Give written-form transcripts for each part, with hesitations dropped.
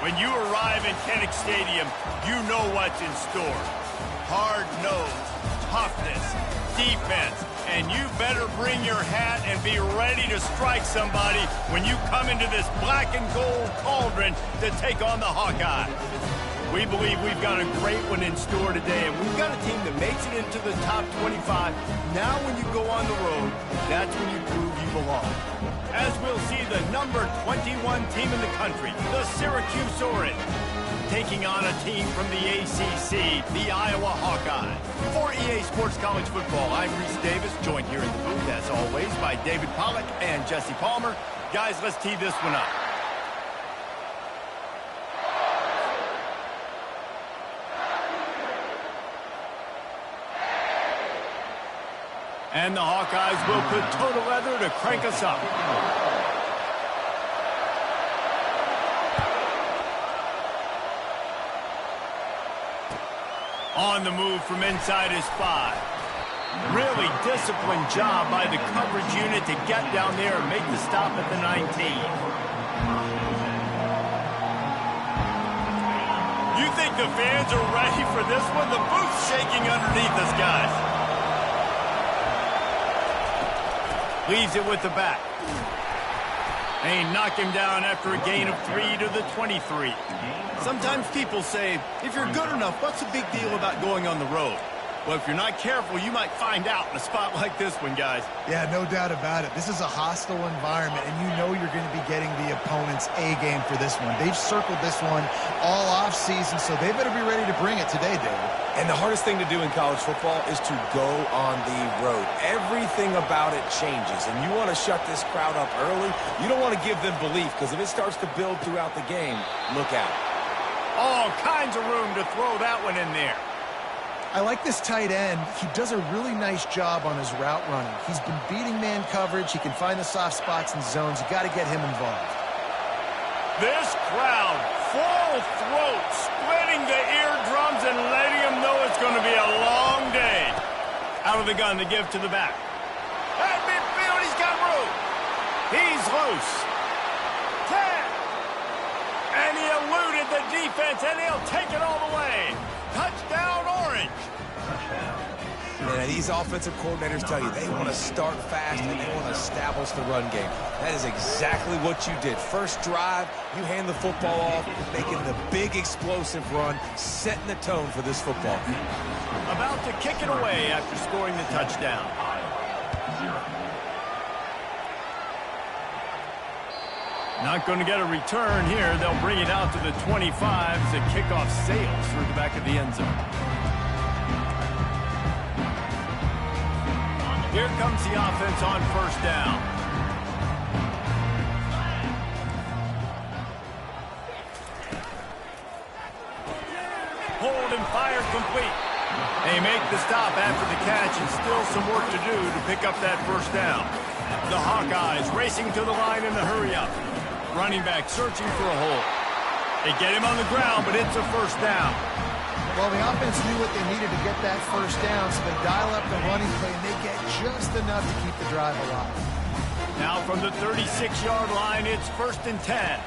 When you arrive in Ncaa Stadium, you know what's in store. Hard nose, toughness, defense, and you better bring your hat and be ready to strike somebody when you come into this black and gold cauldron to take on the Hawkeyes. We believe we've got a great one in store today, and we've got a team that makes it into the top 25. Now when you go on the road, that's when you prove you belong. As we'll see the number 21 team in the country, the Syracuse Orange, taking on a team from the ACC, the Iowa Hawkeyes. For EA Sports College Football, I'm Reese Davis, joined here in the booth, as always, by David Pollack and Jesse Palmer. Guys, let's tee this one up. And the Hawkeyes will put total leather to crank us up. On the move from inside his 5. Really disciplined job by the coverage unit to get down there and make the stop at the 19. You think the fans are ready for this one? The booth's shaking underneath us, guys. Leaves it with the back. They knock him down after a gain of 3 to the 23. Sometimes people say, if you're good enough, what's the big deal about going on the road? Well, if you're not careful, you might find out in a spot like this one, guys. Yeah, no doubt about it. This is a hostile environment, and you know you're going to be getting the opponent's A-game for this one. They've circled this one all off-season, so they better be ready to bring it today, David. And the hardest thing to do in college football is to go on the road. Everything about it changes, and you want to shut this crowd up early. You don't want to give them belief, because if it starts to build throughout the game, look out. All kinds of room to throw that one in there. I like this tight end. He does a really nice job on his route running. He's been beating man coverage. He can find the soft spots and zones. You got to get him involved. This crowd, full throat, splitting the eardrums and letting them know it's going to be a long day. Out of the gun to give to the back. At midfield, he's got room. He's loose. 10. And he eluded the defense, and he'll take it all the way. Touchdown, Orange. Man, these offensive coordinators tell you they want to start fast and they want to establish the run game. That is exactly what you did. First drive, you hand the football off, making the big explosive run, setting the tone for this football. About to kick it away after scoring the touchdown. Not going to get a return here. They'll bring it out to the 25 as the kickoff sails through the back of the end zone. Here comes the offense on first down. Hold and fire complete. They make the stop after the catch, and still some work to do to pick up that first down. The Hawkeyes racing to the line in the hurry-up. Running back searching for a hole. They get him on the ground, but it's a first down. Well, the offense knew what they needed to get that first down, so they dial up the running play, and they get just enough to keep the drive alive. Now from the 36-yard line, it's 1st and 10.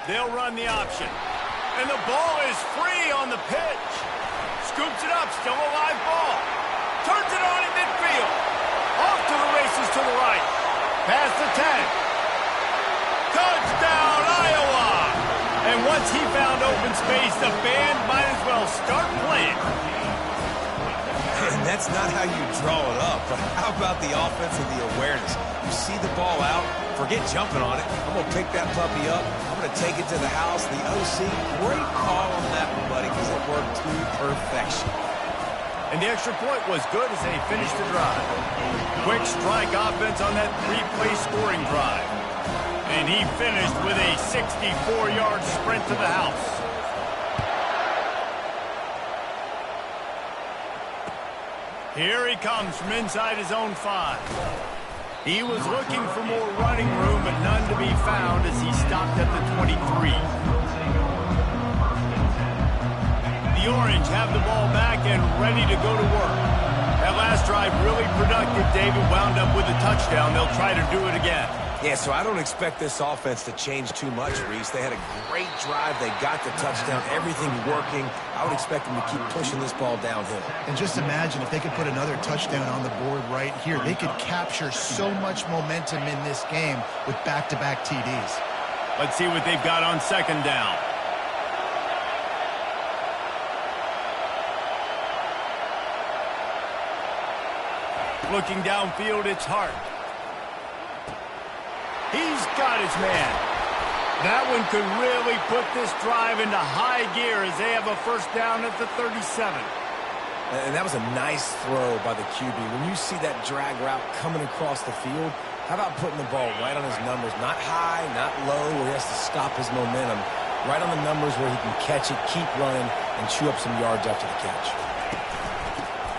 They'll run the option. And the ball is free on the pitch. Scoops it up, still a live ball. Turns it on in midfield. Off to the races to the right. Past the 10. Touchdown, Iowa! And once he found open space, the band might as well start playing. And that's not how you draw it up, but how about the offense and the awareness? You see the ball out, forget jumping on it. I'm going to pick that puppy up. I'm going to take it to the house. The OC, great call on that one, buddy, because it worked to perfection. And the extra point was good as they finished the drive. Quick strike offense on that 3-play scoring drive. And he finished with a 64-yard sprint to the house. Here he comes from inside his own 5. He was looking for more running room, but none to be found as he stopped at the 23. The Orange have the ball back and ready to go to work. That last drive really productive. David wound up with a touchdown. They'll try to do it again. Yeah, so I don't expect this offense to change too much, Reese. They had a great drive. They got the touchdown. Everything working. I would expect them to keep pushing this ball downhill. And just imagine if they could put another touchdown on the board right here. They could capture so much momentum in this game with back-to-back TDs. Let's see what they've got on second down. Looking downfield, it's Hart. He's got his man. That one could really put this drive into high gear as they have a first down at the 37. And that was a nice throw by the QB. When you see that drag route coming across the field, how about putting the ball right on his numbers? Not high, not low, where he has to stop his momentum. Right on the numbers where he can catch it, keep running, and chew up some yards after the catch.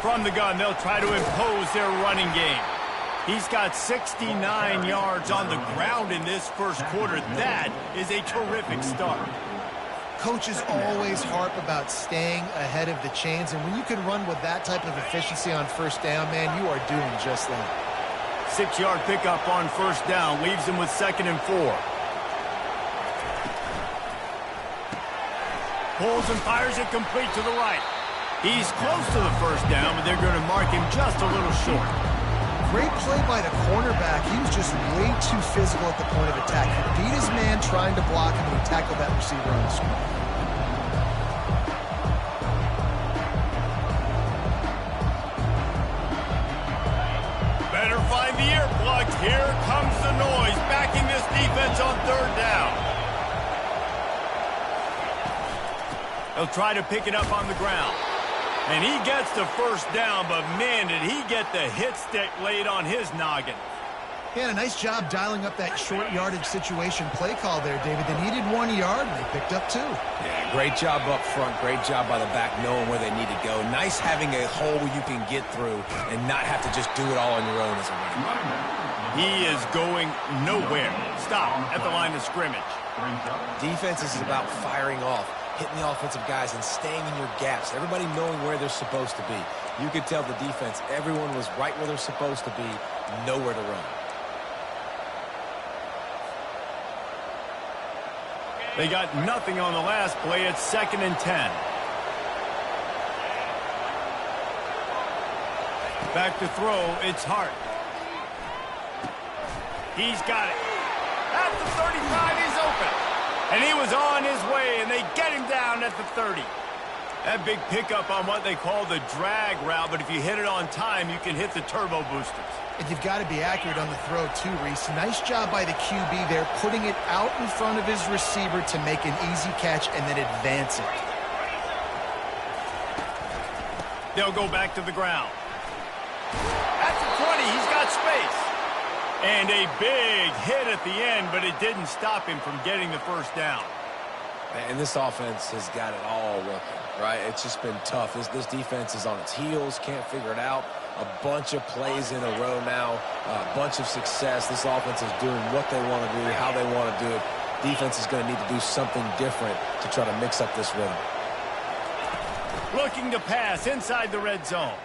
From the gun, they'll try to impose their running game. He's got 69 yards on the ground in this first quarter. That is a terrific start. Coaches always harp about staying ahead of the chains, and when you can run with that type of efficiency on first down, man, you are doing just that. 6-yard pickup on first down leaves him with 2nd and 4. Pulls and fires it complete to the right. He's close to the first down, but they're going to mark him just a little short. Great play by the cornerback. He was just way too physical at the point of attack. He beat his man trying to block him, and he tackled that receiver on the screen. Better find the earplugs. Here comes the noise, backing this defense on third down. They'll try to pick it up on the ground. And he gets the first down, but man, did he get the hit stick laid on his noggin. Yeah, a nice job dialing up that short yardage situation play call there, David. They needed 1 yard, and they picked up 2. Yeah, great job up front. Great job by the back knowing where they need to go. Nice having a hole you can get through and not have to just do it all on your own as a runner. He is going nowhere. Stop at the line of scrimmage. Defense is about firing off, hitting the offensive guys and staying in your gaps. Everybody knowing where they're supposed to be. You could tell the defense, everyone was right where they're supposed to be, nowhere to run. They got nothing on the last play. It's 2nd and 10. Back to throw, it's Hart. He's got it. At the 35, he's open. And he was on his way, and they get him down at the 30. That big pickup on what they call the drag route, but if you hit it on time, you can hit the turbo boosters. And you've got to be accurate on the throw, too, Reese. Nice job by the QB there, putting it out in front of his receiver to make an easy catch and then advance it. They'll go back to the ground. At the 20, he's got space. And a big hit at the end, but it didn't stop him from getting the first down. And this offense has got it all working, right? It's just been tough. This defense is on its heels, can't figure it out. A bunch of plays in a row now, a bunch of success. This offense is doing what they want to do, how they want to do it. Defense is going to need to do something different to try to mix up this rhythm. Looking to pass inside the red zone.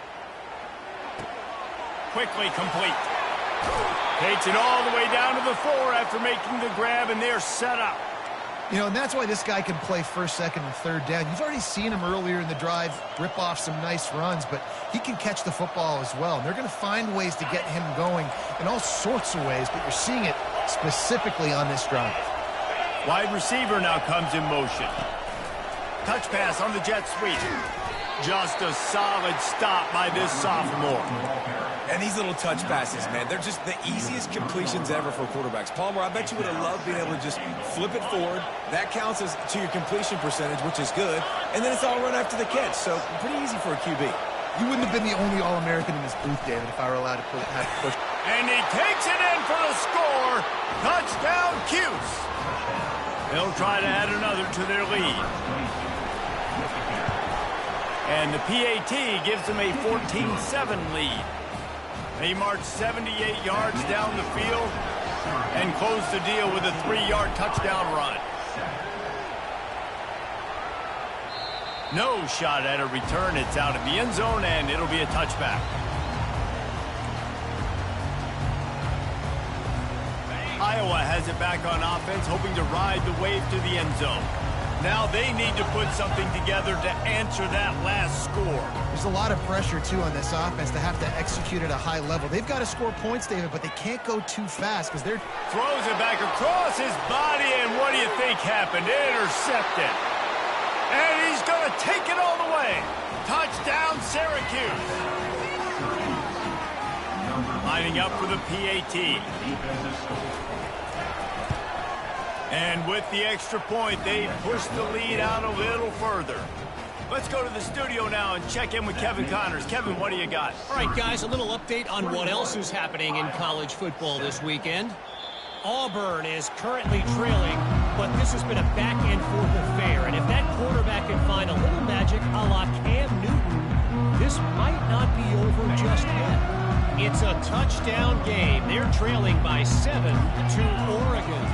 Quickly complete. Takes it all the way down to the 4 after making the grab, and they're set up. You know, and that's why this guy can play first, second, and third down. You've already seen him earlier in the drive rip off some nice runs, but he can catch the football as well. And they're going to find ways to get him going in all sorts of ways, but you're seeing it specifically on this drive. Wide receiver now comes in motion. Touch pass on the jet sweep. Just a solid stop by this sophomore. And these little touch passes, man, they're just the easiest completions ever for quarterbacks. Palmer, I bet you would have loved being able to just flip it forward. That counts as to your completion percentage, which is good. And then it's all run after the catch, so pretty easy for a QB. You wouldn't have been the only All-American in this booth, David, if I were allowed to have to push. And he takes it in for the score. Touchdown, Cuse. They'll try to add another to their lead. And the PAT gives them a 14-7 lead. They march 78 yards down the field and close the deal with a 3-yard touchdown run. No shot at a return. It's out of the end zone, and it'll be a touchback. Iowa has it back on offense, hoping to ride the wave to the end zone. Now they need to put something together to answer that last score. There's a lot of pressure, too, on this offense to have to execute at a high level. They've got to score points, David, but they can't go too fast because they're... Throws it back across his body, and what do you think happened? Intercepted. And he's going to take it all the way. Touchdown, Syracuse. Lining up for the PAT. And with the extra point, they push the lead out a little further. Let's go to the studio now and check in with Kevin Connors. Kevin, what do you got? All right, guys, a little update on what else is happening in college football this weekend. Auburn is currently trailing, but this has been a back-and-forth affair. And if that quarterback can find a little magic a la Cam Newton, this might not be over just yet. It's a touchdown game. They're trailing by 7 to Oregon.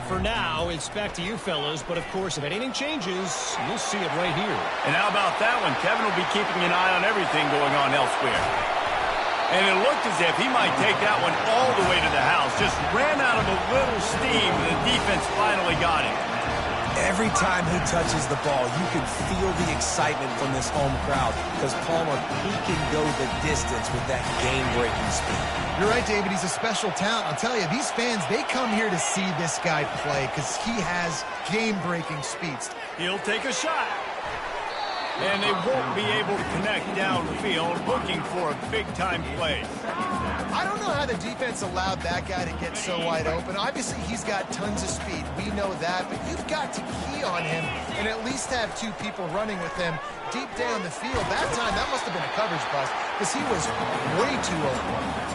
For now, it's back to you fellas, but of course, if anything changes, you'll see it right here. And how about that one? Kevin will be keeping an eye on everything going on elsewhere. And it looked as if he might take that one all the way to the house. Just ran out of a little steam, and the defense finally got him. Every time he touches the ball, you can feel the excitement from this home crowd because Palmer, he can go the distance with that game-breaking speed. You're right, David. He's a special talent. I'll tell you, these fans, they come here to see this guy play because he has game-breaking speeds. He'll take a shot. And they won't be able to connect downfield, looking for a big-time play. I don't know how the defense allowed that guy to get so wide open. Obviously, he's got tons of speed. We know that, but you've got to key on him and at least have 2 people running with him deep down the field. That time, that must have been a coverage bust because he was way too open.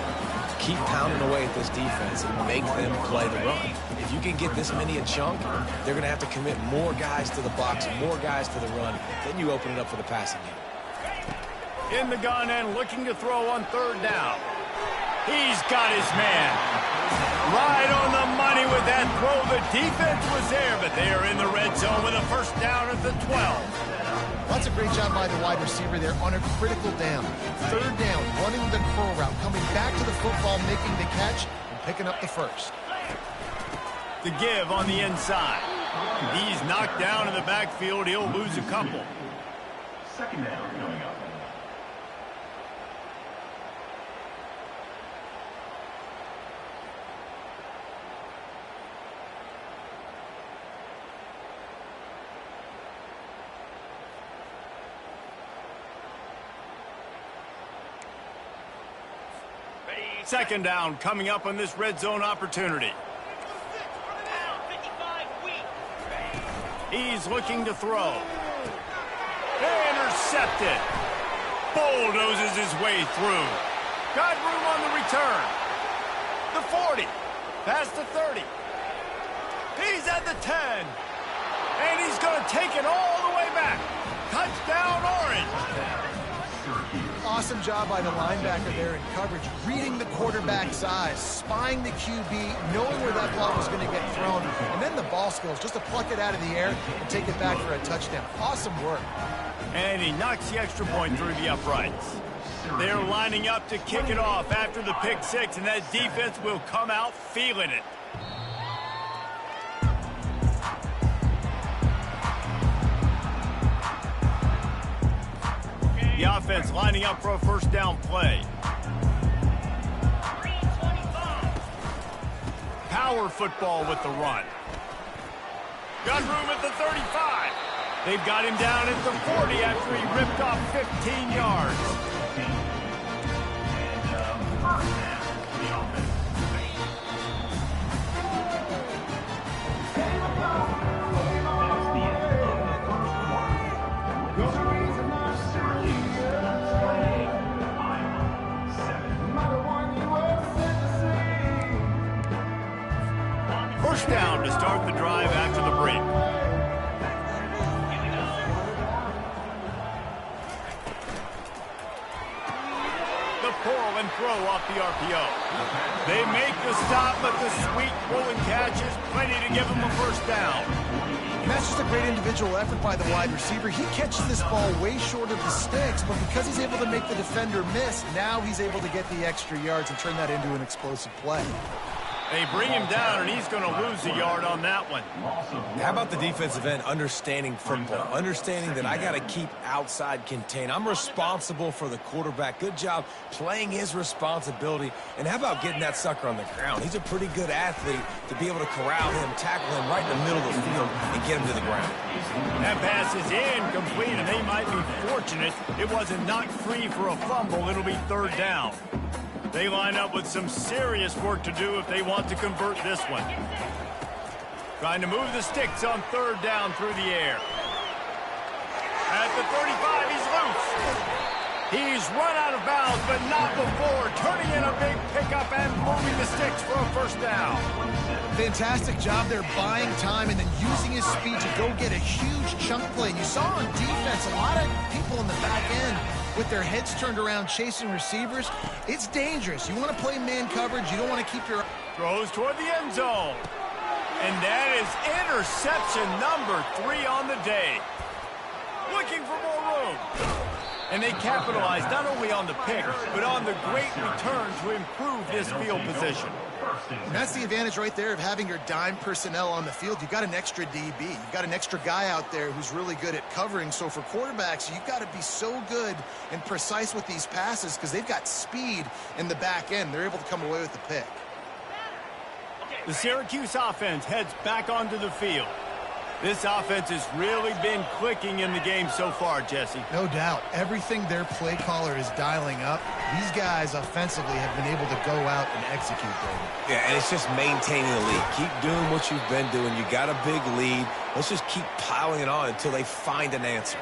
Keep pounding away at this defense and make them play the run. If you can get this many a chunk, they're going to have to commit more guys to the box, more guys to the run. Then you open it up for the passing game. In the gun and looking to throw on 3rd down. He's got his man. Right on the money with that throw. The defense was there, but they are in the red zone with a 1st down at the 12. That's a great job by the wide receiver there on a critical down. 3rd down, running the curl route, coming back to the football, making the catch, and picking up the 1st. The give on the inside. He's knocked down in the backfield. He'll lose a couple. 2nd down coming up. Second down coming up on this red zone opportunity. He's looking to throw. Intercepted. Bulldozes his way through. Got room on the return. The 40. Past the 30. He's at the 10. And he's going to take it all the way back. Touchdown, Orange. Awesome job by the linebacker there in coverage, reading the quarterback's eyes, spying the QB, knowing where that ball was going to get thrown, and then the ball skills, just to pluck it out of the air and take it back for a touchdown. Awesome work. And he knocks the extra point through the uprights. They're lining up to kick it off after the pick 6, and that defense will come out feeling it. The offense lining up for a 1st down play. Power football with the run. Got room at the 35. They've got him down at the 40 after he ripped off 15 yards. Down to start the drive after the break. The pull and throw off the RPO. They make the stop, but the sweet rolling catch is plenty to give them a 1st down. And that's just a great individual effort by the wide receiver. He catches this ball way short of the sticks, but because he's able to make the defender miss, now he's able to get the extra yards and turn that into an explosive play. They bring him down, and he's going to lose a yard on that one. How about the defensive end understanding football, understanding that I got to keep outside contain. I'm responsible for the quarterback. Good job playing his responsibility. And how about getting that sucker on the ground? He's a pretty good athlete to be able to corral him, tackle him right in the middle of the field, and get him to the ground. That pass is incomplete, and they might be fortunate it wasn't knocked free for a fumble. It'll be third down. They line up with some serious work to do if they want to convert this one. Trying to move the sticks on third down through the air. At the 35, he's loose. He's run out of bounds, but not before turning in a big pickup and moving the sticks for a first down. Fantastic job there buying time and then using his speed to go get a huge chunk play. And you saw on defense a lot of people in the back end with their heads turned around chasing receivers. It's dangerous. You want to play man coverage. You don't want to keep your... Throws toward the end zone. And that is interception number 3 on the day. Looking for more room. And they capitalize not only on the pick, but on the great return to improve this field position. And that's the advantage right there of having your dime personnel on the field. You've got an extra DB. You've got an extra guy out there who's really good at covering. So for quarterbacks, you've got to be so good and precise with these passes because they've got speed in the back end. They're able to come away with the pick. The Syracuse offense heads back onto the field. This offense has really been clicking in the game so far, Jesse. No doubt. Everything their play caller is dialing up, these guys offensively have been able to go out and execute, Brady. Yeah, and it's just maintaining the lead. Keep doing what you've been doing. You got a big lead. Let's just keep piling it on until they find an answer.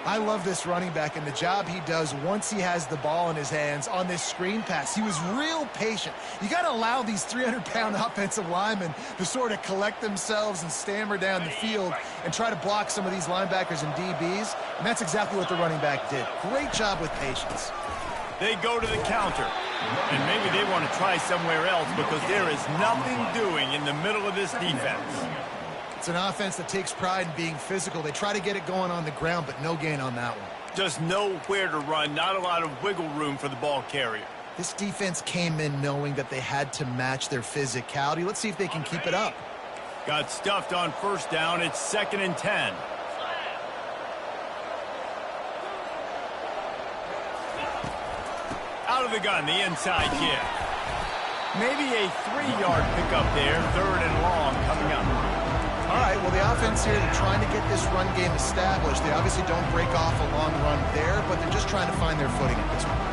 I love this running back and the job he does once he has the ball in his hands on this screen pass. He was real patient. You got to allow these 300-pound offensive linemen to sort of collect themselves and stammer down the field and try to block some of these linebackers and DBs, and that's exactly what the running back did. Great job with patience. They go to the counter, and maybe they want to try somewhere else because there is nothing doing in the middle of this defense. It's an offense that takes pride in being physical. They try to get it going on the ground, but no gain on that one. Just nowhere to run, not a lot of wiggle room for the ball carrier. This defense came in knowing that they had to match their physicality. Let's see if they can keep it up. Got stuffed on first down. It's 2nd and 10. Out of the gun, the inside kick. Maybe a 3-yard pickup there, 3rd and long coming up. All right, well, the offense here, they're trying to get this run game established. They obviously don't break off a long run there, but they're just trying to find their footing at this point.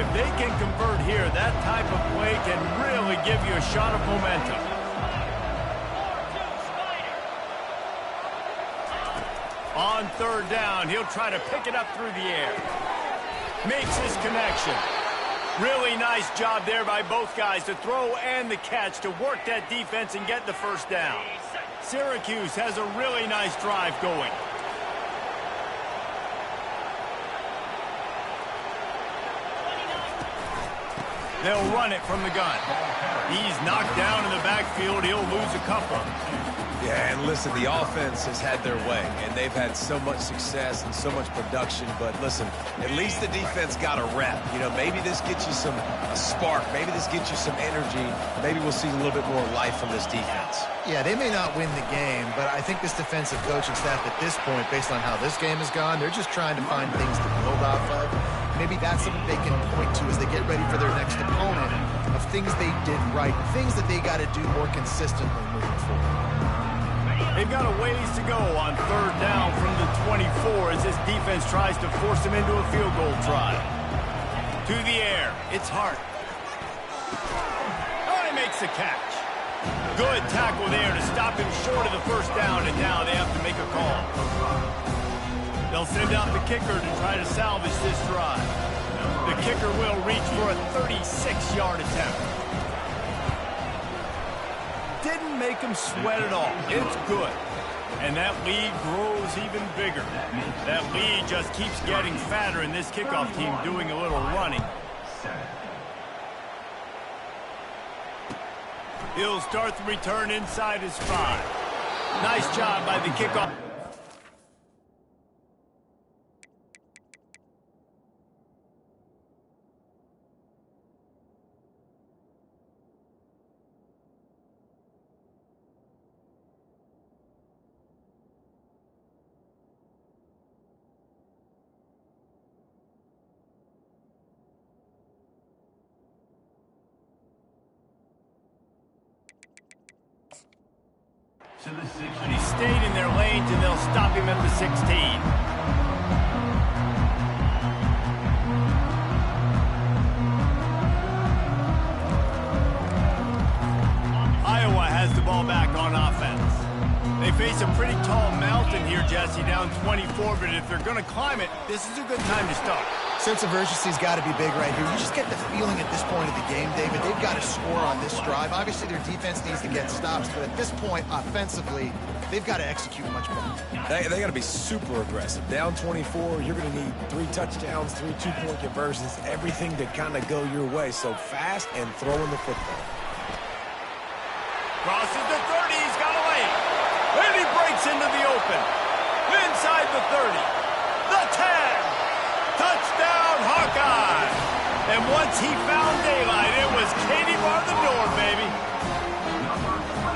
If they can convert here, that type of play can really give you a shot of momentum. On 3rd down, he'll try to pick it up through the air. Makes his connection. Really nice job there by both guys to throw and the catch to work that defense and get the first down. Syracuse has a really nice drive going. They'll run it from the gun. He's knocked down in the backfield. He'll lose a couple. Yeah, and listen, the offense has had their way, and they've had so much success and so much production. But listen, at least the defense got a rep. You know, maybe this gets you a spark. Maybe this gets you some energy. Maybe we'll see a little bit more life from this defense. Yeah, they may not win the game, but I think this defensive coaching staff at this point, based on how this game has gone, they're just trying to find things to build off of. Maybe that's something they can point to as they get ready for their next opponent, of things they did right, things that they got to do more consistently moving forward. They've got a ways to go on 3rd down from the 24 as this defense tries to force them into a field goal try. To the air. It's Hart. Oh, he makes the catch. Good tackle there to stop him short of the first down, and now they have to make a call. They'll send out the kicker to try to salvage this drive. The kicker will reach for a 36-yard attempt. Didn't make him sweat at all. It's good. And that lead grows even bigger. That lead just keeps getting fatter, and this kickoff team doing a little running. He'll start the return inside his 5. Nice job by the kickoff. to the 16. He stayed in their lanes, and they'll stop him at the 16. Iowa has the ball back on offense. They face a pretty tall mountain here, Jesse, down 24, but if they're going to climb it, this is a good time to start. Sense of urgency's got to be big right here. You just get the feeling at this point of the game, David, they've got to score on this drive. Obviously, their defense needs to get stops, but at this point, offensively, they've got to execute much better. They got to be super aggressive. Down 24, you're going to need 3 touchdowns, 3 two-point conversions, everything to kind of go your way. So fast and throwing the football. Crosses the 30, he's got a lane. And he breaks into the open. Inside the 30. The 10. Touchdown, Hawkeye. And once he found daylight, it was Katie bar the door, baby.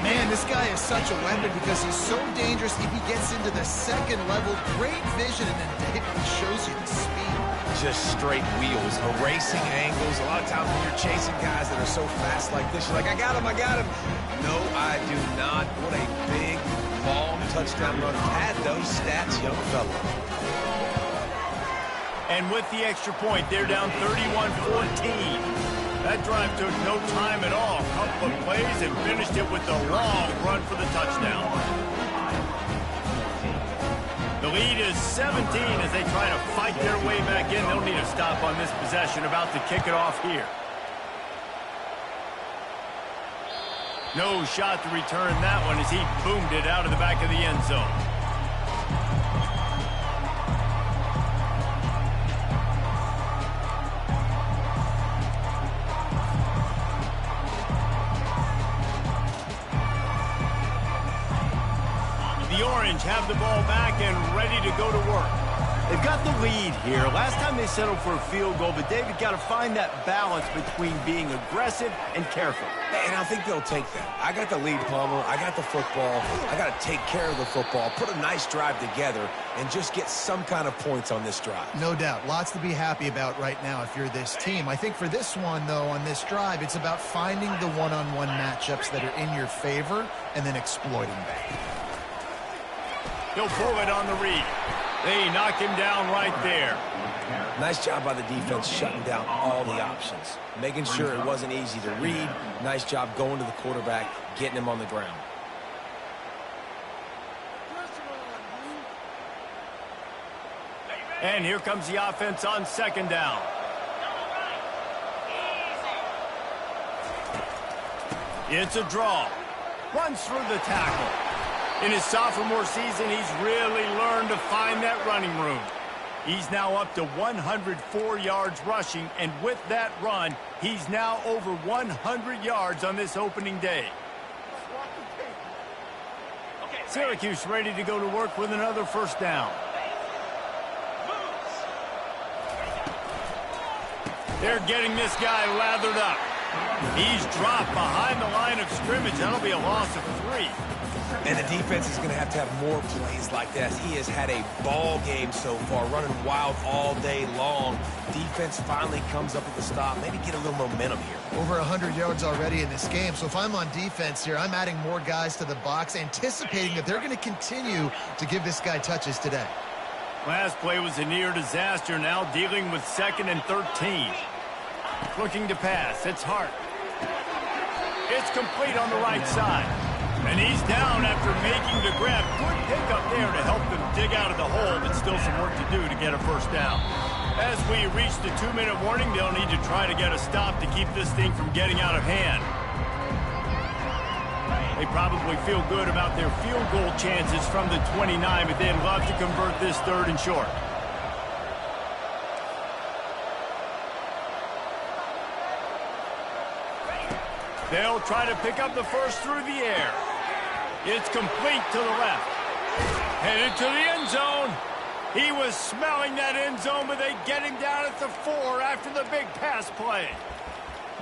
Man, this guy is such a weapon because he's so dangerous if he gets into the second level. Great vision, and then David shows you the speed. Just straight wheels, erasing angles. A lot of times when you're chasing guys that are so fast like this, you're like, I got him. No, I do not. What a big, long touchdown run. Had those stats, young fella. And with the extra point, they're down 31-14. That drive took no time at all. A couple of plays and finished it with a long run for the touchdown. The lead is 17 as they try to fight their way back in. They'll need a stop on this possession. About to kick it off here. No shot to return that one as he boomed it out of the back of the end zone. The Orange have the ball back and ready to go to work. They've got the lead here. Last time they settled for a field goal, but David got to find that balance between being aggressive and careful. And I think they'll take that. I got the lead, Palmer. I got the football. I got to take care of the football, put a nice drive together, and just get some kind of points on this drive. No doubt. Lots to be happy about right now if you're this team. I think for this one, though, on this drive, it's about finding the one-on-one matchups that are in your favor and then exploiting that. He'll pull it on the read. They knock him down right there. Nice job by the defense shutting down all the options. Making sure it wasn't easy to read. Nice job going to the quarterback, getting him on the ground. And here comes the offense on second down. It's a draw. Runs through the tackle. In his sophomore season, he's really learned to find that running room. He's now up to 104 yards rushing, and with that run, he's now over 100 yards on this opening day. Syracuse ready to go to work with another first down. They're getting this guy lathered up. He's dropped behind the line of scrimmage. That'll be a loss of 3. And the defense is going to have more plays like that. He has had a ball game so far, running wild all day long. Defense finally comes up with a stop, maybe get a little momentum here. Over 100 yards already in this game, so if I'm on defense here, I'm adding more guys to the box, anticipating that they're going to continue to give this guy touches today. Last play was a near disaster, now dealing with 2nd and 13. Looking to pass, it's Hart. It's complete on the right side. And he's down after making the grab. Good pickup there to help them dig out of the hole, but still some work to do to get a first down. As we reach the 2-minute warning, they'll need to try to get a stop to keep this thing from getting out of hand. They probably feel good about their field goal chances from the 29, but they'd love to convert this 3rd and short. They'll try to pick up the first through the air. It's complete to the left. Headed to the end zone. He was smelling that end zone, but they get him down at the 4 after the big pass play.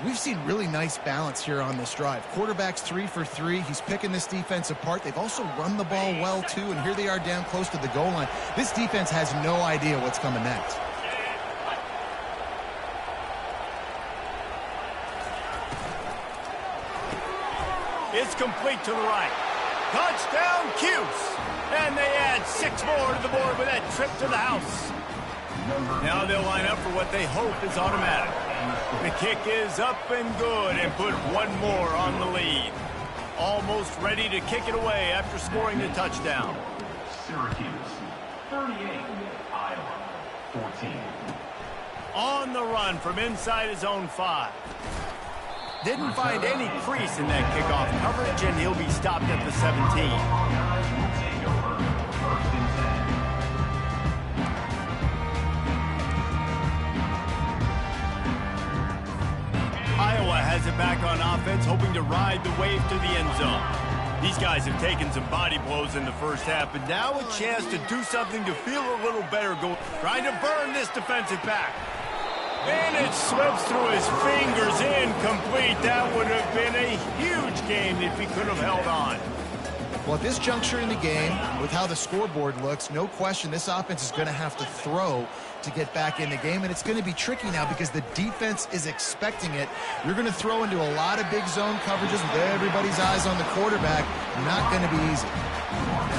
We've seen really nice balance here on this drive. Quarterback's 3 for 3. He's picking this defense apart. They've also run the ball well, too, and here they are down close to the goal line. This defense has no idea what's coming next. It's complete to the right. Touchdown, Cuse. And they add 6 more to the board with that trip to the house. Now they'll line up for what they hope is automatic. The kick is up and good and put 1 more on the lead. Almost ready to kick it away after scoring the touchdown. Syracuse, 38. Iowa, 14. On the run from inside his own 5. Didn't find any crease in that kickoff coverage, and he'll be stopped at the 17. Iowa has it back on offense, hoping to ride the wave to the end zone. These guys have taken some body blows in the first half, but now a chance to do something to feel a little better, trying to burn this defensive back. And it slips through his fingers, incomplete. That would have been a huge game if he could have held on. Well, at this juncture in the game, with how the scoreboard looks, no question this offense is going to have to throw to get back in the game, and it's going to be tricky now because the defense is expecting it. You're going to throw into a lot of big zone coverages with everybody's eyes on the quarterback. Not going to be easy.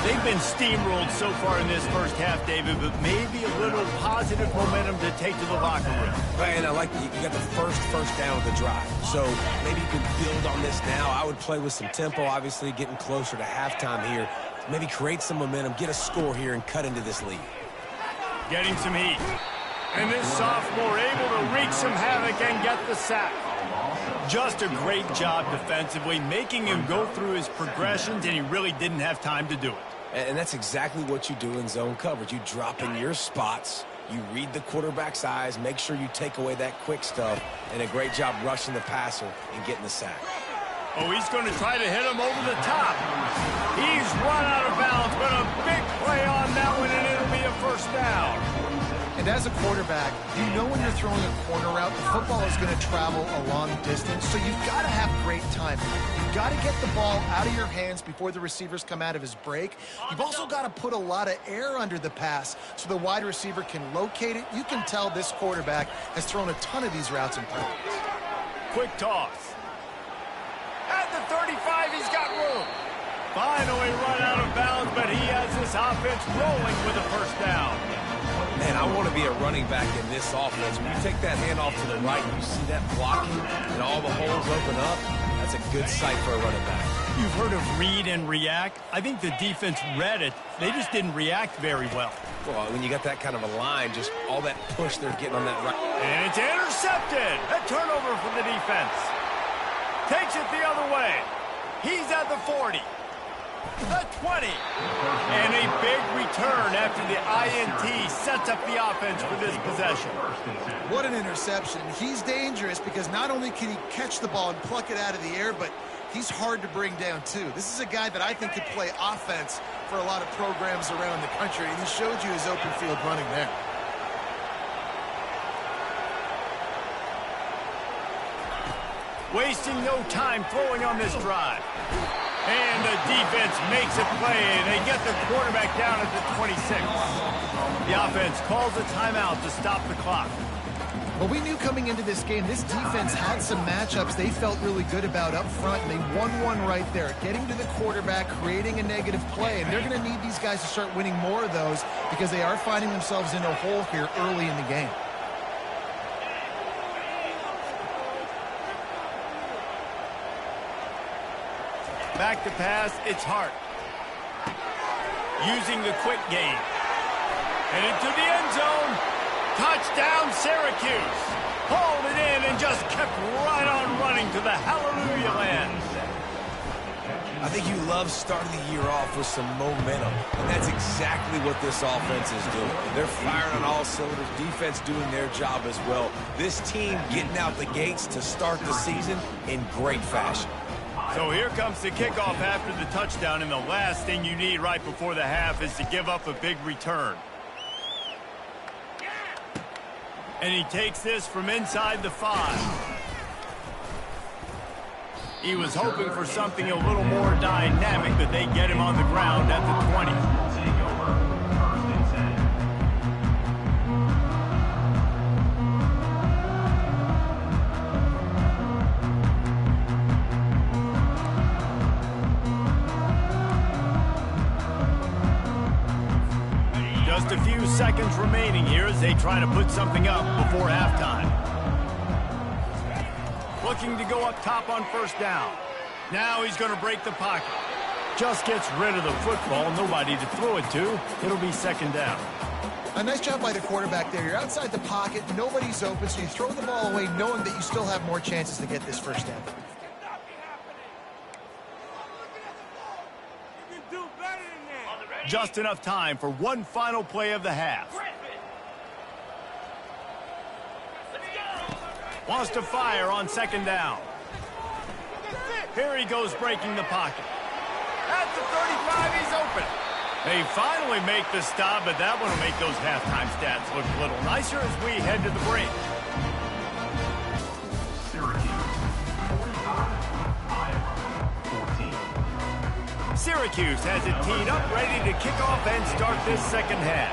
They've been steamrolled so far in this first half, David, but maybe a little positive momentum to take to the locker room. And I like that you got the first down of the drive. So maybe you can build on this now. I would play with some tempo, obviously getting closer to halftime here. Maybe create some momentum, get a score here, and cut into this lead. Getting some heat. And this sophomore able to wreak some havoc and get the sack. Just a great job defensively, making him go through his progressions, and he really didn't have time to do it. And that's exactly what you do in zone coverage. You drop in your spots, you read the quarterback's eyes, make sure you take away that quick stuff, and a great job rushing the passer and getting the sack. Oh, he's going to try to hit him over the top. He's run out of bounds, but a big play on that one, and it'll be a first down. And as a quarterback, you know when you're throwing a corner route, the football is going to travel a long distance, so you've got to have great timing. You've got to get the ball out of your hands before the receivers come out of his break. You've also got to put a lot of air under the pass so the wide receiver can locate it. You can tell this quarterback has thrown a ton of these routes in practice. Quick toss. At the 35, he's got room. Finally run out of bounds, but he has this offense rolling with a first down. Man, I want to be a running back in this offense. When you take that handoff to the right, you see that blocking and all the holes open up. That's a good sight for a running back. You've heard of read and react. I think the defense read it. They just didn't react very well. Well, when you got that kind of a line, just all that push they're getting on that right. And it's intercepted. A turnover for the defense. Takes it the other way. He's at the 40. The 20. And a big return after the INT sets up the offense for this possession. What an interception. He's dangerous because not only can he catch the ball and pluck it out of the air, but he's hard to bring down too. This is a guy that I think could play offense for a lot of programs around the country, and he showed you his open field running there. Wasting no time throwing on this drive. And the defense makes a play, and they get the quarterback down at the 26. The offense calls a timeout to stop the clock. Well, we knew coming into this game, this defense had some matchups they felt really good about up front, and they won one right there, getting to the quarterback, creating a negative play, and they're going to need these guys to start winning more of those because they are finding themselves in a hole here early in the game. Back to pass, it's Hart. Using the quick game. And into the end zone. Touchdown, Syracuse. Hauled it in and just kept right on running to the hallelujah land. I think you love starting the year off with some momentum, and that's exactly what this offense is doing. They're firing on all cylinders, defense doing their job as well. This team getting out the gates to start the season in great fashion. So here comes the kickoff after the touchdown, and the last thing you need right before the half is to give up a big return. And he takes this from inside the 5. He was hoping for something a little more dynamic, but they get him on the ground at the 20. Just a few seconds remaining here as they try to put something up before halftime. Looking to go up top on first down. Now he's going to break the pocket. Just gets rid of the football. Nobody to throw it to. It'll be second down. A nice job by the quarterback there. You're outside the pocket. Nobody's open, so you throw the ball away knowing that you still have more chances to get this first down. Just enough time for one final play of the half. Wants to fire on second down. Here he goes breaking the pocket. At the 35, he's open. They finally make the stop, but that one will make those halftime stats look a little nicer as we head to the break. Syracuse has it teed up, ready to kick off and start this second half.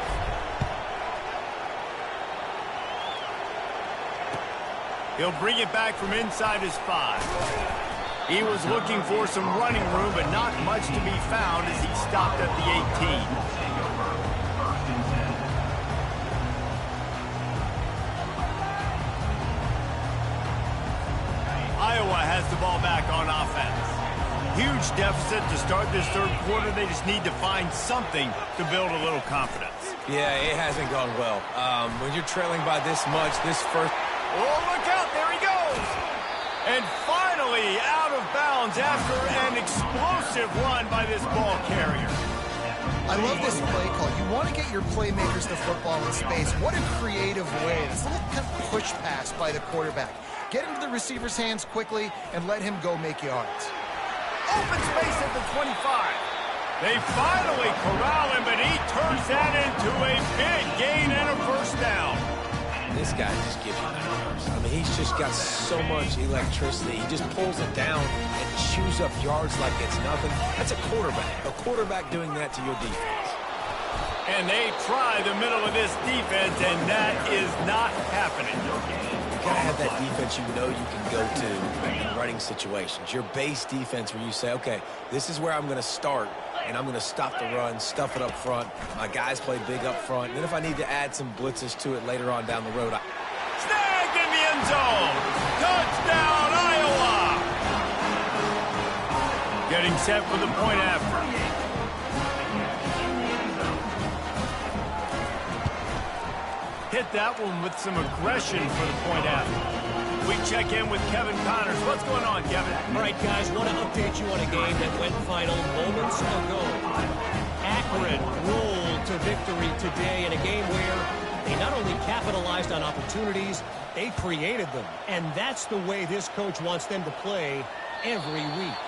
He'll bring it back from inside his 5. He was looking for some running room, but not much to be found as he stopped at the 18. Iowa has the ball back on offense. Huge deficit to start this third quarter. They just need to find something to build a little confidence. Yeah, it hasn't gone well. When you're trailing by this much, this first... Oh, look out. There he goes. And finally out of bounds after an explosive run by this ball carrier. I love this play call. You want to get your playmakers the football in space. What a creative way. This little kind of push pass by the quarterback. Get into the receiver's hands quickly and let him go make yards. Open space at the 25. They finally corral him, but he turns that into a big gain and a first down. This guy just gives you numbers. I mean, he's just got so much electricity. He just pulls it down and chews up yards like it's nothing. That's a quarterback. A quarterback doing that to your defense. And they try the middle of this defense, and that is not happening. You gotta have that defense you know you can go to in running situations. Your base defense where you say, okay, this is where I'm going to start, and I'm going to stop the run, stuff it up front. My guys play big up front. And then if I need to add some blitzes to it later on down the road. Snagged in the end zone. Touchdown, Iowa. Getting set for the point after. Hit that one with some aggression for the point after. We check in with Kevin Connors. What's going on, Kevin? All right, guys, want to update you on a game that went final moments ago. Akron rolled to victory today in a game where they not only capitalized on opportunities, they created them. And that's the way this coach wants them to play every week.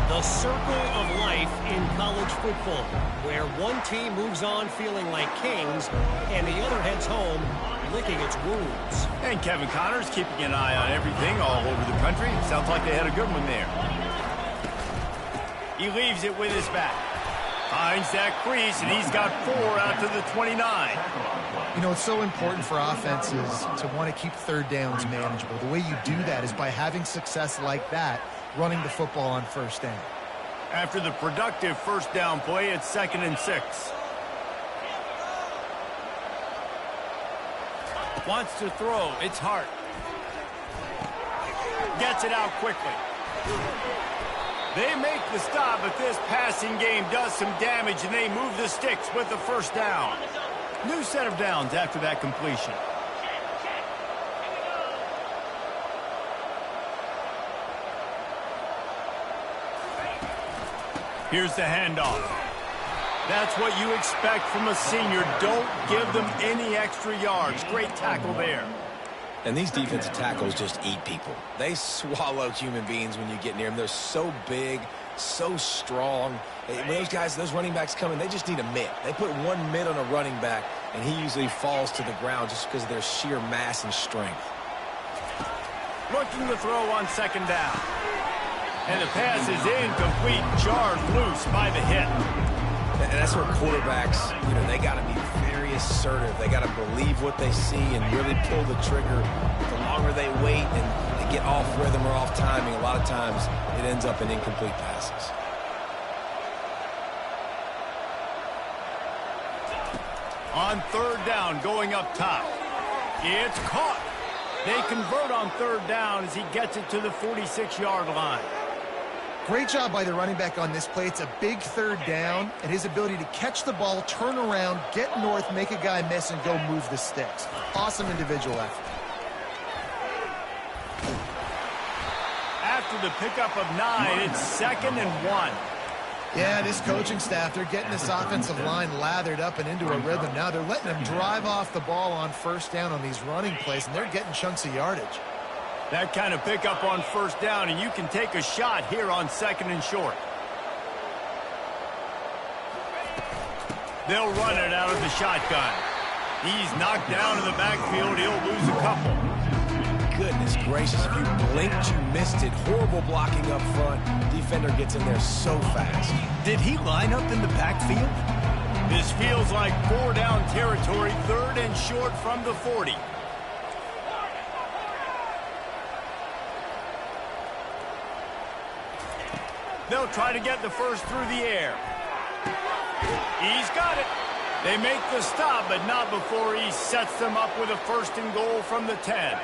The circle of life in college football, where one team moves on feeling like kings and the other heads home licking its wounds. And Kevin Connors keeping an eye on everything all over the country. Sounds like they had a good one there. He leaves it with his back. Finds that crease, and he's got 4 out to the 29. You know, it's so important for offenses to want to keep third downs manageable. The way you do that is by having success like that, running the football on first down. After the productive first down play, it's 2nd and 6. Wants to throw. It's Hart. Gets it out quickly. They make the stop, but this passing game does some damage, and they move the sticks with the first down. New set of downs after that completion. Here's the handoff. That's what you expect from a senior. Don't give them any extra yards. Great tackle there. And these defensive tackles just eat people. They swallow human beings when you get near them. They're so big, so strong. When those guys, those running backs come in, they just need a mitt. They put one mitt on a running back, and he usually falls to the ground just because of their sheer mass and strength. Looking to throw on second down. And the pass is incomplete, jarred loose by the hit. And that's where quarterbacks, you know, they got to be very assertive. They got to believe what they see and really pull the trigger. The longer they wait and they get off rhythm or off timing, a lot of times it ends up in incomplete passes. On third down, going up top. It's caught. They convert on third down as he gets it to the 46-yard line. Great job by the running back on this play. It's a big third down, and his ability to catch the ball, turn around, get north, make a guy miss, and go move the sticks. Awesome individual effort. After the pickup of 9, it's 2nd and 1. Yeah, this coaching staff, they're getting this offensive line lathered up and into a rhythm. Now they're letting them drive off the ball on first down on these running plays, and they're getting chunks of yardage. That kind of pickup on first down, and you can take a shot here on 2nd and short. They'll run it out of the shotgun. He's knocked down in the backfield. He'll lose a couple. Goodness gracious, if you blinked, you missed it. Horrible blocking up front. Defender gets in there so fast. Did he line up in the backfield? This feels like 4-down territory, 3rd and short from the 40. They'll try to get the first through the air. He's got it. They make the stop, but not before he sets them up with a 1st and goal from the 10.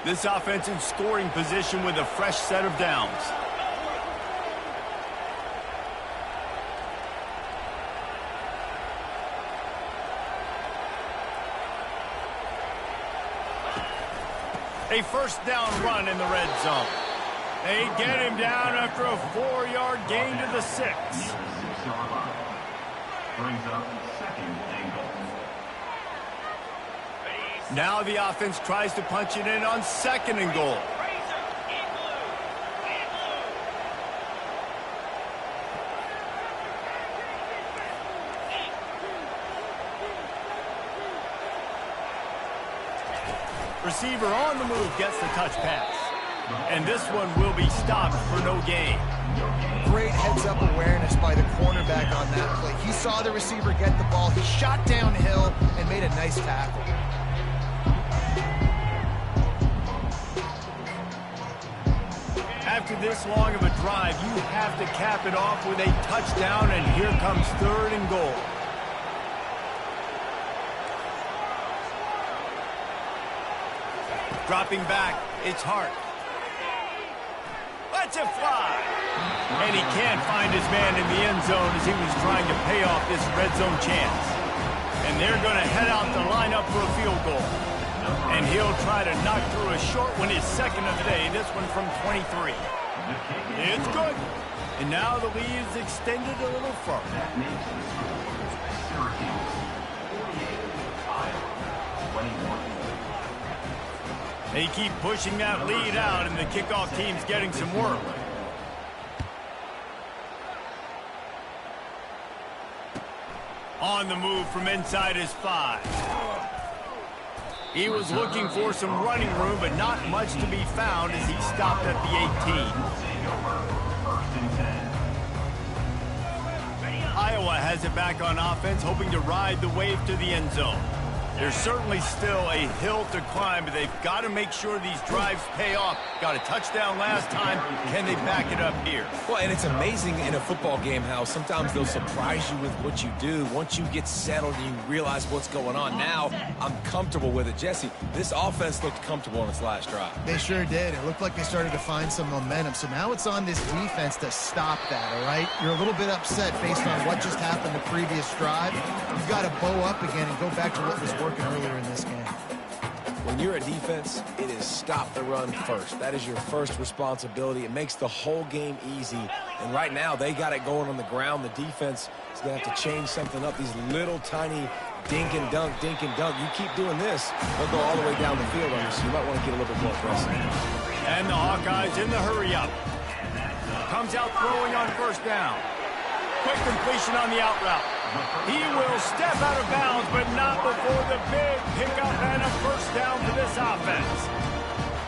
This offense in scoring position with a fresh set of downs. A 1st down run in the red zone. They get him down after a 4-yard gain to the 6. Brings up 2nd and goal. Now the offense tries to punch it in on 2nd and goal. Receiver on the move gets the touch pass. And this one will be stopped for no gain. Great heads-up awareness by the cornerback on that play. He saw the receiver get the ball. He shot downhill and made a nice tackle. After this long of a drive, you have to cap it off with a touchdown, and here comes 3rd and goal. Dropping back, it's Hart. Lets it fly. And he can't find his man in the end zone as he was trying to pay off this red zone chance. And they're going to head out the lineup for a field goal. And he'll try to knock through a short one, his 2nd of the day, this one from 23. It's good. And now the lead is extended a little further. Syracuse, 48, Iowa, 21. They keep pushing that lead out, and the kickoff team's getting some work. On the move from inside his 5. He was looking for some running room, but not much to be found as he stopped at the 18. First and 10. Iowa has it back on offense, hoping to ride the wave to the end zone. There's certainly still a hill to climb, but they've got to make sure these drives pay off. Got a touchdown last time. Can they back it up here? Well, and it's amazing in a football game how sometimes they'll surprise you with what you do. Once you get settled and you realize what's going on, now I'm comfortable with it. Jesse, this offense looked comfortable on its last drive. They sure did. It looked like they started to find some momentum. So now it's on this defense to stop that, all right? You're a little bit upset based on what just happened the previous drive. You've got to bow up again and go back to what was working earlier in this game. When you're a defense, it is stop the run first. That is your first responsibility. It makes the whole game easy. And right now, they got it going on the ground. The defense is going to have to change something up. These little tiny dink and dunk, dink and dunk. You keep doing this, they'll go all the way down the field on you. So you might want to get a little bit more aggressive. And the Hawkeyes in the hurry up. Comes out throwing on 1st down. Quick completion on the out route. He will step out of bounds, but not before the big pickup and a 1st down for this offense.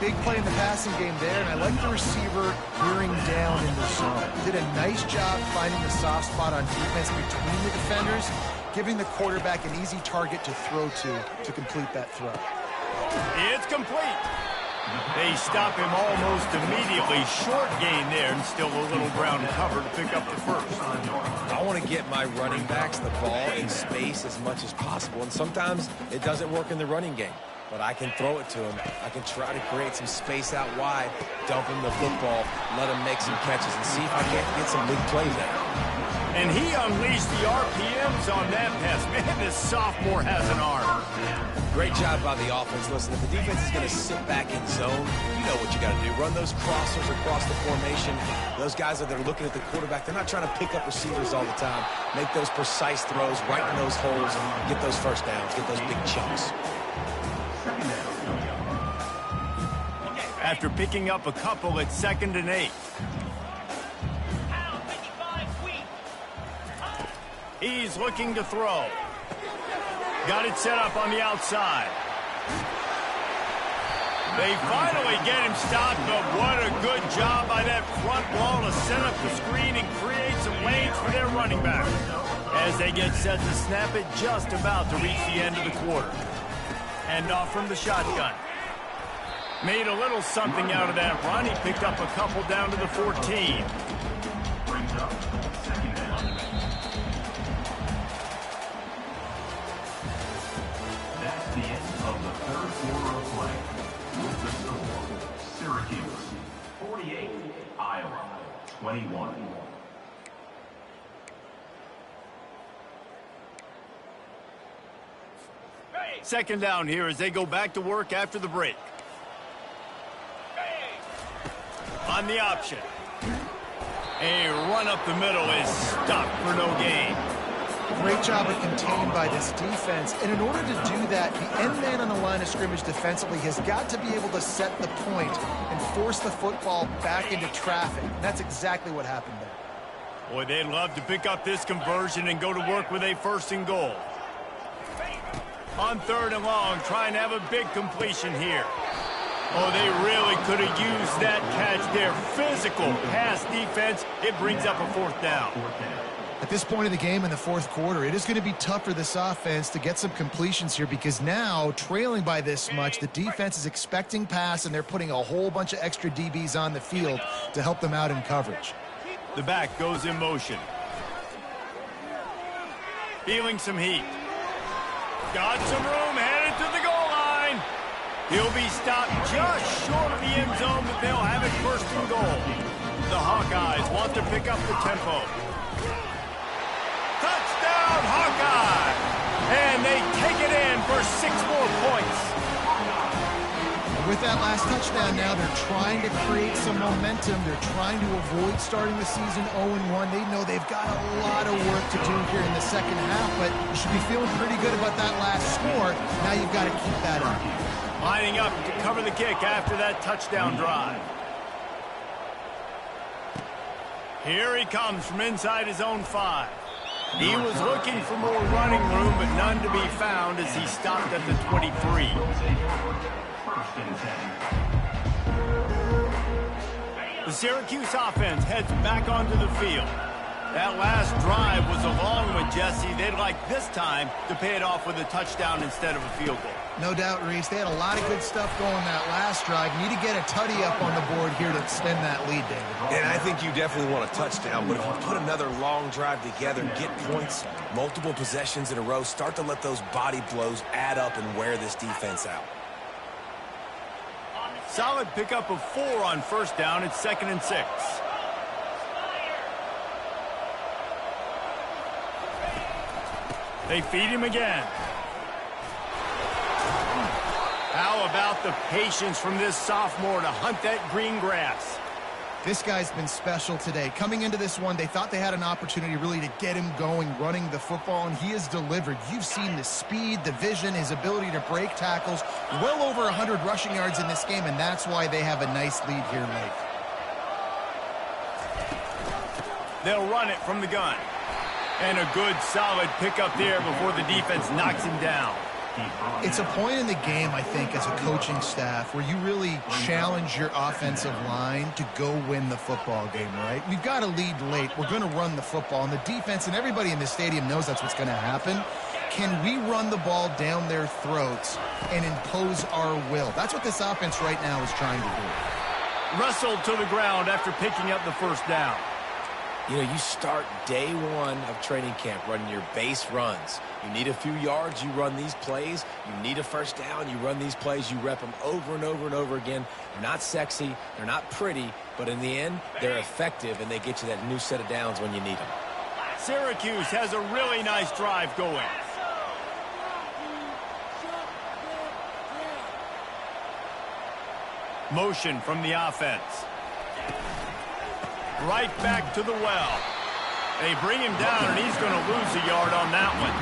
Big play in the passing game there, and I like the receiver gearing down in the zone. Did a nice job finding the soft spot on defense between the defenders, giving the quarterback an easy target to throw to complete that throw. It's complete. They stop him almost immediately. Short gain there, and still a little ground touchdown cover to pick up the first. I want to get my running backs the ball in space as much as possible, and sometimes it doesn't work in the running game. But I can throw it to him. I can try to create some space out wide, dump him the football, let him make some catches, and see if I can't get some big plays out. And he unleashed the RPMs on that pass. Man, this sophomore has an arm. Great job by the offense. Listen, if the defense is going to sit back in zone, you know what you got to do. Run those crossers across the formation. Those guys that are looking at the quarterback, they're not trying to pick up receivers all the time. Make those precise throws right in those holes, get those first downs, get those big chunks. After picking up a couple at 2nd and 8. He's looking to throw. Got it set up on the outside. They finally get him stopped, but what a good job by that front wall to set up the screen and create some lanes for their running back. As they get set to snap it, just about to reach the end of the quarter. Hand off from the shotgun. Made a little something out of that run. He picked up a couple down to the 14. Brings up 2nd down. That's the end of the 3rd quarter of play. With the score, Syracuse 48, Iowa 21. Second down here as they go back to work after the break. On the option. A run up the middle is stopped for no gain. Great job of contained by this defense. And in order to do that, the end man on the line of scrimmage defensively has got to be able to set the point and force the football back into traffic. And that's exactly what happened there. Boy, they'd love to pick up this conversion and go to work with a 1st and goal. On 3rd and long, trying to have a big completion here. Oh, they really could have used that catch there. Physical pass defense. It brings up a 4th down. At this point of the game in the 4th quarter, it is going to be tough for this offense to get some completions here because now, trailing by this much, the defense is expecting pass, and they're putting a whole bunch of extra DBs on the field to help them out in coverage. The back goes in motion. Feeling some heat. Got some room, headed to the goal line. He'll be stopped just short of the end zone, but they'll have it 1st and goal. The Hawkeyes want to pick up the tempo. Touchdown, Hawkeye! And they take it in for 6 more points. With that last touchdown now, they're trying to create some momentum. They're trying to avoid starting the season 0-1. They know they've got a lot of work to do here in the second half, but you should be feeling pretty good about that last score. Now you've got to keep that up. Lining up to cover the kick after that touchdown drive. Here he comes from inside his own 5. He was looking for more running room, but none to be found as he stopped at the 23. 1st and 10. The Syracuse offense heads back onto the field. That last drive was a long one, Jesse. They'd like this time to pay it off with a touchdown instead of a field goal. No doubt, Reese. They had a lot of good stuff going that last drive. Need to get a tutty up on the board here to extend that lead, David. And I think you definitely want a touchdown, but if you put another long drive together, get points, multiple possessions in a row, start to let those body blows add up and wear this defense out. Solid pickup of 4 on 1st down. It's 2nd and 6. They feed him again. How about the patience from this sophomore to hunt that green grass? This guy's been special today. Coming into this one, they thought they had an opportunity really to get him going, running the football, and he has delivered. You've seen the speed, the vision, his ability to break tackles. Well over 100 rushing yards in this game, and that's why they have a nice lead here late. They'll run it from the gun. And a good, solid pickup there before the defense knocks him down. It's a point in the game, I think, as a coaching staff where you really challenge your offensive line to go win the football game, right? We've got to lead late. We're going to run the football. And the defense and everybody in the stadium knows that's what's going to happen. Can we run the ball down their throats and impose our will? That's what this offense right now is trying to do. Wrestled to the ground after picking up the 1st down. You know, you start day one of training camp running your base runs. You need a few yards, you run these plays. You need a first down, you run these plays. You rep them over and over and over again. They're not sexy, they're not pretty, but in the end, they're effective, and they get you that new set of downs when you need them. Syracuse has a really nice drive going. Motion from the offense. Right back to the well. They bring him down, and he's going to lose a yard on that one.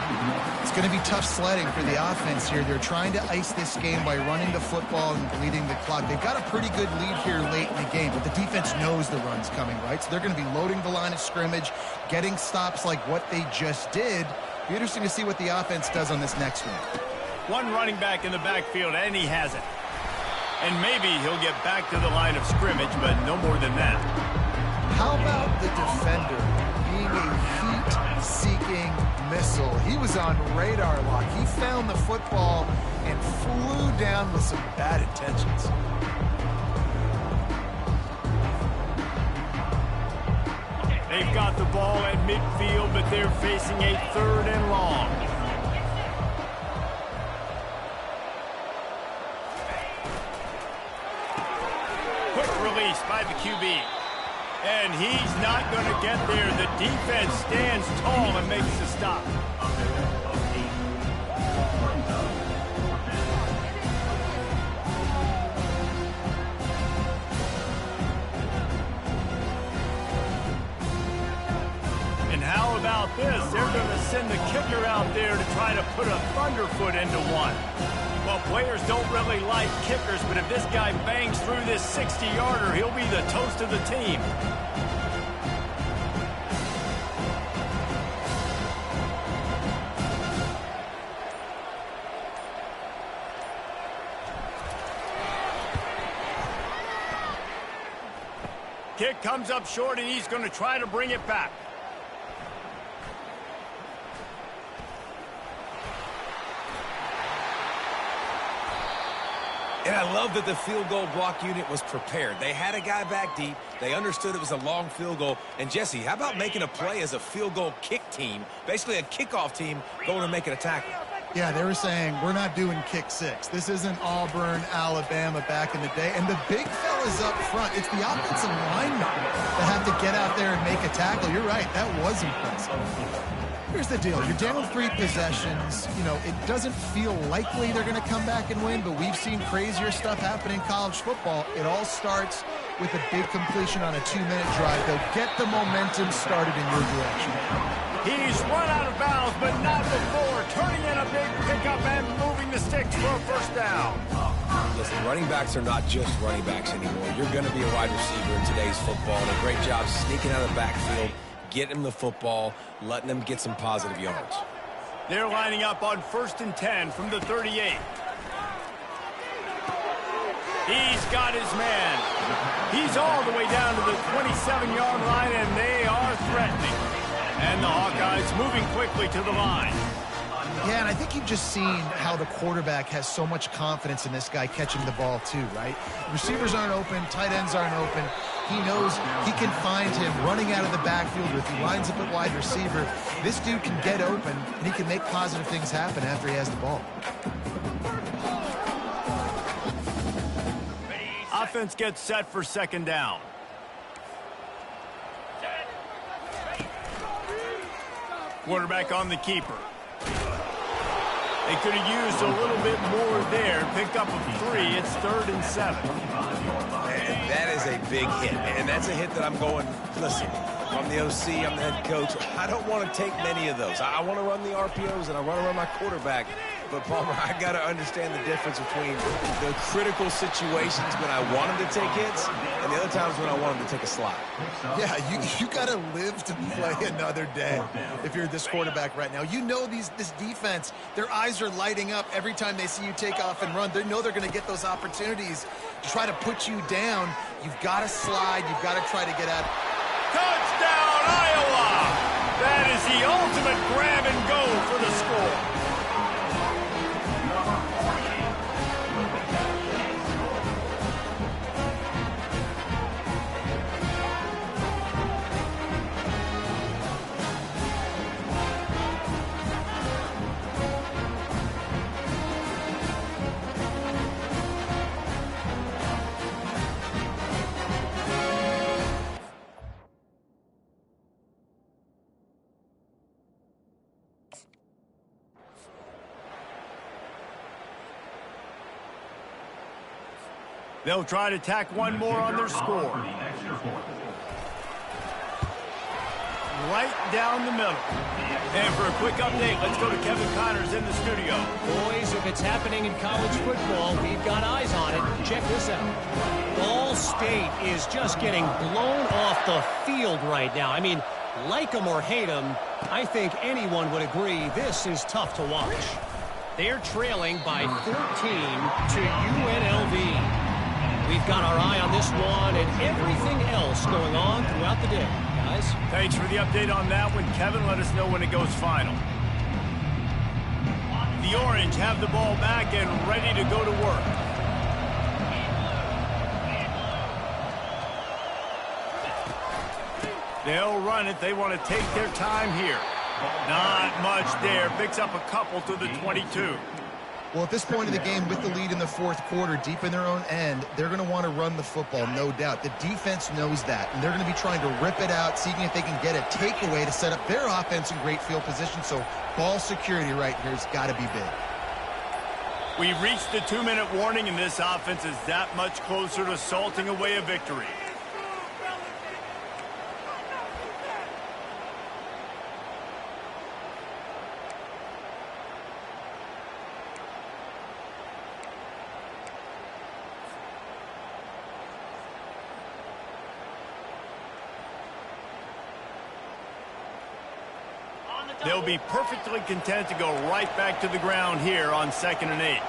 It's going to be tough sledding for the offense here. They're trying to ice this game by running the football and bleeding the clock. They've got a pretty good lead here late in the game, but the defense knows the run's coming, right? So they're going to be loading the line of scrimmage, getting stops like what they just did. Be interesting to see what the offense does on this next one. One running back in the backfield, and he has it. And maybe he'll get back to the line of scrimmage, but no more than that. How about the defender being a heat-seeking missile? He was on radar lock. He found the football and flew down with some bad intentions. They've got the ball at midfield, but they're facing a 3rd and long. Quick release by the QB. And he's not going to get there. The defense stands tall and makes the stop. And how about this? They're going to send the kicker out there to try to put a thunderfoot into one. Well, players don't really like kickers, but if this guy bangs through this 60-yarder, he'll be the toast of the team. Kick comes up short, and he's going to try to bring it back. And I love that the field goal block unit was prepared. They had a guy back deep. They understood it was a long field goal. And, Jesse, how about making a play as a field goal kick team, basically a kickoff team, going and making a tackle? Yeah, they were saying, we're not doing kick six. This isn't Auburn, Alabama back in the day. And the big fellas up front, it's the offensive linemen that have to get out there and make a tackle. You're right, that was impressive. Here's the deal. You're down 3 possessions. You know, it doesn't feel likely they're going to come back and win, but we've seen crazier stuff happen in college football. It all starts with a big completion on a 2-minute drive. They'll get the momentum started in your direction. He's run out of bounds, but not before. Turning in a big pickup and moving the sticks for a first down. Listen, running backs are not just running backs anymore. You're going to be a wide receiver in today's football, and a great job sneaking out of the backfield, getting them the football, letting them get some positive yards. They're lining up on 1st and 10 from the 38. He's got his man. He's all the way down to the 27-yard line, and they are threatening. And the Hawkeyes moving quickly to the line. Yeah, and I think you've just seen how the quarterback has so much confidence in this guy catching the ball too, right? Receivers aren't open, tight ends aren't open. He knows he can find him running out of the backfield, or if he lines up at wide receiver, this dude can get open, and he can make positive things happen after he has the ball. Offense gets set for 2nd down. Quarterback on the keeper. They could have used a little bit more there. Picked up a 3. It's 3rd and 7. And that is a big hit. And that's a hit that I'm going, listen, I'm the OC, I'm the head coach. I don't want to take many of those. I want to run the RPOs, and I want to run my quarterback. But, Palmer, I got to understand the difference between the critical situations when I want him to take hits and the other times when I want him to take a slide. Yeah, you got to live to play another day if you're this quarterback right now. You know this defense, their eyes are lighting up every time they see you take off and run. They know they're going to get those opportunities to try to put you down. You've got to slide. You've got to try to get out. Touchdown, Iowa! That is the ultimate grab and go for the score. They'll try to tack one more on their score. Right down the middle. And for a quick update, let's go to Kevin Connors in the studio. Boys, if it's happening in college football, we've got eyes on it. Check this out. Ball State is just getting blown off the field right now. I mean, like them or hate them, I think anyone would agree this is tough to watch. They're trailing by 14 to UNLV. We've got our eye on this one and everything else going on throughout the day, guys. Thanks for the update on that one, Kevin. Let us know when it goes final. The Orange have the ball back and ready to go to work. They'll run it. They want to take their time here. Not much there. Picks up a couple to the 22. Well, at this point of the game, with the lead in the fourth quarter, deep in their own end, they're going to want to run the football, no doubt. The defense knows that, and they're going to be trying to rip it out, seeing if they can get a takeaway to set up their offense in great field position. So ball security right here has got to be big. We've reached the 2-minute warning, and this offense is that much closer to salting away a victory. They'll be perfectly content to go right back to the ground here on 2nd and 8.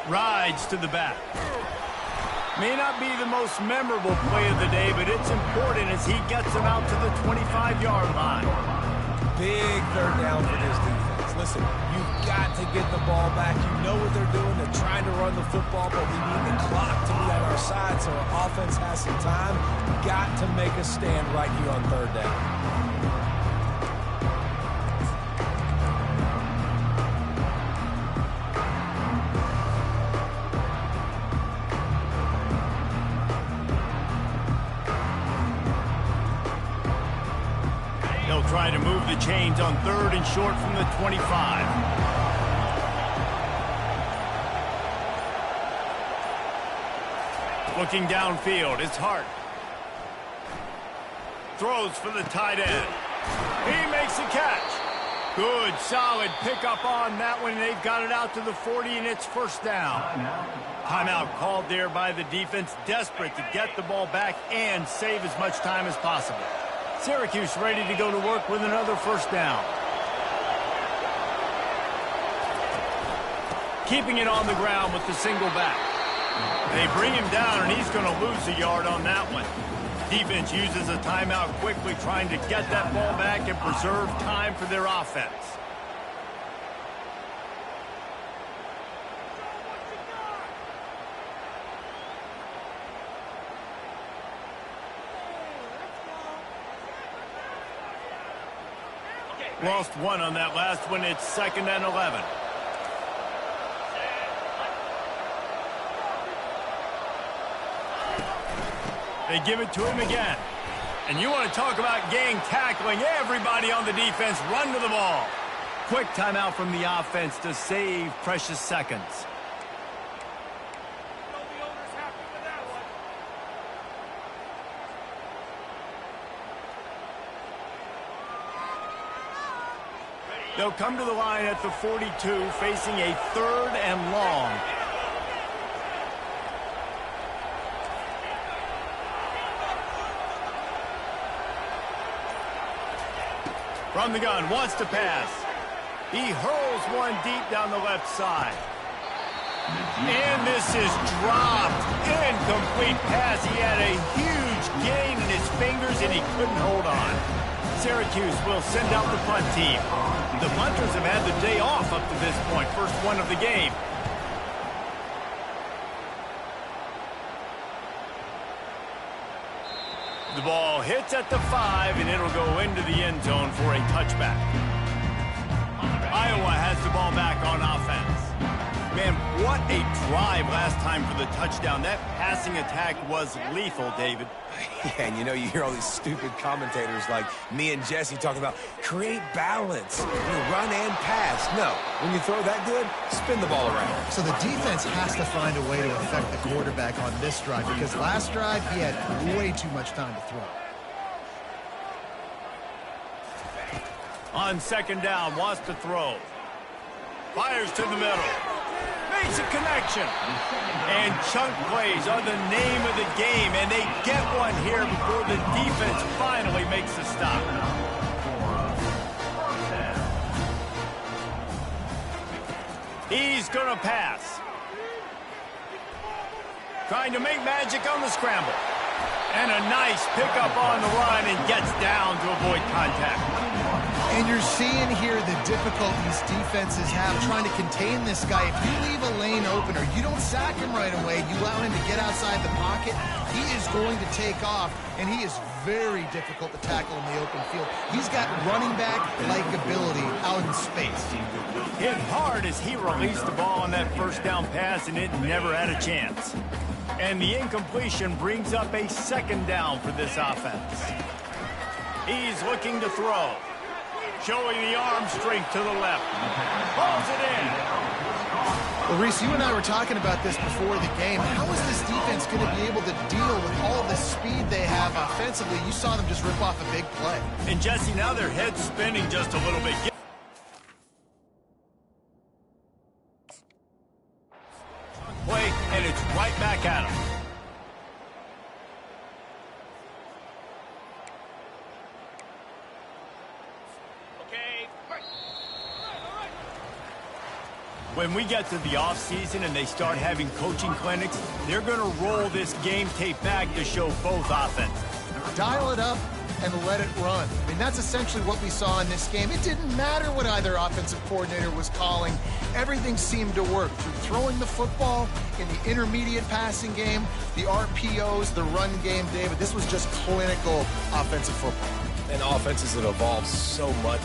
Rides to the back. May not be the most memorable play of the day, but it's important as he gets them out to the 25-yard line. Big third down for this defense. Listen, you've got to get the ball back. You know what they're doing. They're trying to run the football, but we need the clock to be on our side so our offense has some time. Got to make a stand right here on third down. Try to move the chains on 3rd and short from the 25. Looking downfield, it's Hart. Throws for the tight end. He makes a catch. Good, solid pickup on that one. They've got it out to the 40, and it's first down. Timeout called there by the defense, desperate to get the ball back and save as much time as possible. Syracuse ready to go to work with another first down. Keeping it on the ground with the single back. They bring him down, and he's going to lose a yard on that one. Defense uses a timeout quickly, trying to get that ball back and preserve time for their offense. Lost one on that last one. It's 2nd and 11. They give it to him again. And you want to talk about gang tackling. Everybody on the defense run to the ball. Quick timeout from the offense to save precious seconds. They'll come to the line at the 42, facing a 3rd and long. From the gun, wants to pass. He hurls one deep down the left side. And this is dropped. Incomplete pass. He had a huge gain in his fingers, and he couldn't hold on. Syracuse will send out the punt team. The punters have had the day off up to this point. First one of the game. The ball hits at the 5, and it'll go into the end zone for a touchback. Iowa has the ball back on offense. Man, what a drive last time for the touchdown. That passing attack was lethal, David. Yeah, and you know, you hear all these stupid commentators like me and Jesse talking about create balance, run and pass. No, when you throw that good, spin the ball around. So the defense has to find a way to affect the quarterback on this drive because last drive he had way too much time to throw. On second down, wants to throw. Fires to the middle. Makes a connection. And chunk plays are the name of the game, and they get one here before the defense finally makes a stop. He's going to pass. Trying to make magic on the scramble. And a nice pickup on the run and gets down to avoid contact. And you're seeing here the difficulties defenses have trying to contain this guy. If you leave a lane open or you don't sack him right away, you allow him to get outside the pocket, he is going to take off, and he is very difficult to tackle in the open field. He's got running back-like ability out in space. Hit hard as he released the ball on that first down pass, and it never had a chance. And the incompletion brings up a second down for this offense. He's looking to throw. Showing the arm strength to the left. Pulls it in. Well, Reese, you and I were talking about this before the game. How is this defense going to be able to deal with all the speed they have offensively? You saw them just rip off a big play. And, Jesse, now their head's spinning just a little bit. Play, and it's right back at him. When we get to the offseason and they start having coaching clinics, they're going to roll this game tape back to show both offenses. Dial it up and let it run. I mean, that's essentially what we saw in this game. It didn't matter what either offensive coordinator was calling. Everything seemed to work through throwing the football in the intermediate passing game, the RPOs, the run game, David. This was just clinical offensive football. And offenses have evolved so much.